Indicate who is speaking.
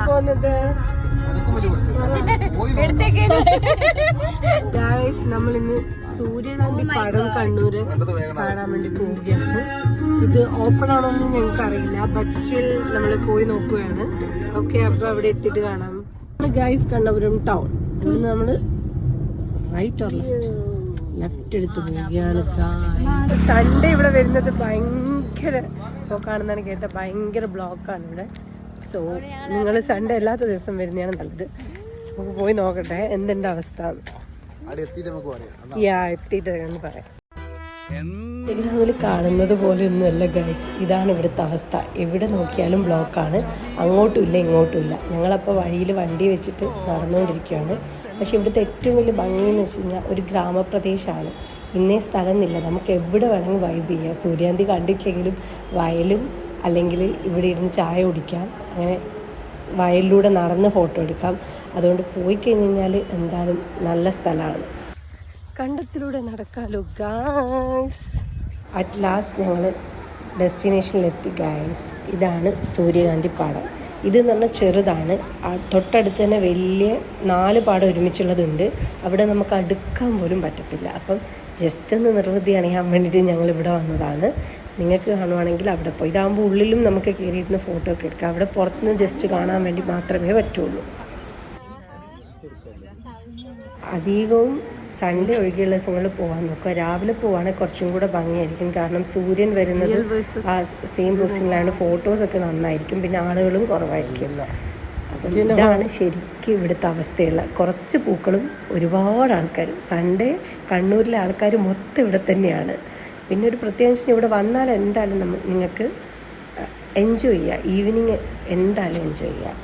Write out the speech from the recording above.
Speaker 1: പോകുന്നത് നമ്മളിന്ന് സൂര്യകാന്തി പാടം കണ്ണൂര് കാണാൻ വേണ്ടി പോവുകയാണ്. ഇത് ഓപ്പൺ ആണോന്ന് ഞങ്ങൾക്ക് അറിയില്ല, ബട്ട് സ്റ്റിൽ നമ്മൾ പോയി നോക്കുകയാണ്. ഓക്കെ, അപ്പൊ അവിടെ എത്തിയിട്ട് കാണാം. Guys, Kannapuram town. ഇന്ന് നമ്മള് റൈറ്റ് ഓർ ലെഫ്റ്റ് എടുത്ത് പോവുകയാണ്. സൺഡേ ഇവിടെ വരുന്നത് ഭയങ്കര ബ്ലോക്കാണെന്നാണ് കേട്ടത്. ഭയങ്കര ബ്ലോക്കാണ് ഇവിടെ. സോ നിങ്ങൾ സൺഡേ അല്ലാത്ത ദിവസം വരുന്നതാണ് നല്ലത്. നമുക്ക് പോയി നോക്കട്ടെ എന്തുണ്ട് അവസ്ഥ. എത്തിയിട്ട് പറയാം. ഇൻസ്റ്റാഗ്രാമിൽ കാണുന്നത് പോലെ ഒന്നുമല്ല ഗൈസ്, ഇതാണ് ഇവിടുത്തെ അവസ്ഥ. എവിടെ നോക്കിയാലും ബ്ലോക്കാണ്, അങ്ങോട്ടും ഇല്ല ഇങ്ങോട്ടും ഇല്ല. ഞങ്ങളപ്പോൾ വഴിയിൽ വണ്ടി വെച്ചിട്ട് നടന്നുകൊണ്ടിരിക്കുകയാണ്. പക്ഷെ ഇവിടുത്തെ ഏറ്റവും വലിയ ഭംഗി എന്ന് വെച്ച് കഴിഞ്ഞാൽ ഒരു ഗ്രാമപ്രദേശമാണ്. ഇന്നേ സ്ഥലം എന്നില്ല, നമുക്ക് എവിടെ വേണമെങ്കിൽ വൈബ് ചെയ്യാം. സൂര്യാന്തി കണ്ടിട്ടെങ്കിലും വയലും അല്ലെങ്കിൽ ഇവിടെ ഇരുന്ന് ചായ കുടിക്കാം, അങ്ങനെ വയലിലൂടെ നടന്ന് ഫോട്ടോ എടുക്കാം. അതുകൊണ്ട് പോയി കഴിഞ്ഞ് കഴിഞ്ഞാൽ എന്തായാലും നല്ല സ്ഥലമാണ്. കണ്ടത്തിലൂടെ നടക്കാലോ ഗായ്സ്. അറ്റ് ലാസ്റ്റ് ഞങ്ങൾ ഡെസ്റ്റിനേഷനിലെത്തി ഗായ്സ്. ഇതാണ് സൂര്യകാന്തി പാടം. ഇതെന്ന് പറഞ്ഞാൽ ചെറുതാണ്. തൊട്ടടുത്ത് തന്നെ വലിയ 4 പാടം ഒരുമിച്ചുള്ളതുണ്ട്. അവിടെ നമുക്ക് അടുക്കാൻ പോലും പറ്റത്തില്ല. അപ്പം ജസ്റ്റ് ഒന്ന് നിർവൃതി അണിയാൻ വേണ്ടിയിട്ട് ഞങ്ങളിവിടെ വന്നതാണ്. നിങ്ങൾക്ക് കാണുവാണെങ്കിൽ അവിടെ പോയി. ഇതാകുമ്പോൾ ഉള്ളിലും നമുക്ക് കയറിയിരുന്ന ഫോട്ടോ ഒക്കെ എടുക്കാം. അവിടെ പുറത്തുനിന്ന് ജസ്റ്റ് കാണാൻ വേണ്ടി മാത്രമേ പറ്റുള്ളൂ. അധികവും സൺഡേ ഒഴികെയുള്ള ദിവസങ്ങളിൽ പോകാൻ നോക്കുക. രാവിലെ പോവുകയാണെങ്കിൽ കുറച്ചും കൂടെ ഭംഗിയായിരിക്കും. കാരണം സൂര്യൻ വരുന്നത് ആ സെയിം പൊസിഷനിലാണ്. ഫോട്ടോസൊക്കെ നന്നായിരിക്കും, പിന്നെ ആളുകളും കുറവായിരിക്കും. അപ്പം ഇതാണ് ശരിക്കും ഇവിടുത്തെ അവസ്ഥയുള്ള. കുറച്ച് പൂക്കളും ഒരുപാട് ആൾക്കാരും. സൺഡേ കണ്ണൂരിലെ ആൾക്കാർ മൊത്തം ഇവിടെ തന്നെയാണ്. പിന്നെ ഒരു പ്രത്യേകിച്ച് ഇവിടെ വന്നാൽ എന്തായാലും നിങ്ങൾക്ക് എൻജോയ് ചെയ്യുക. ഈവനിങ് എന്തായാലും എൻജോയ് ചെയ്യുക.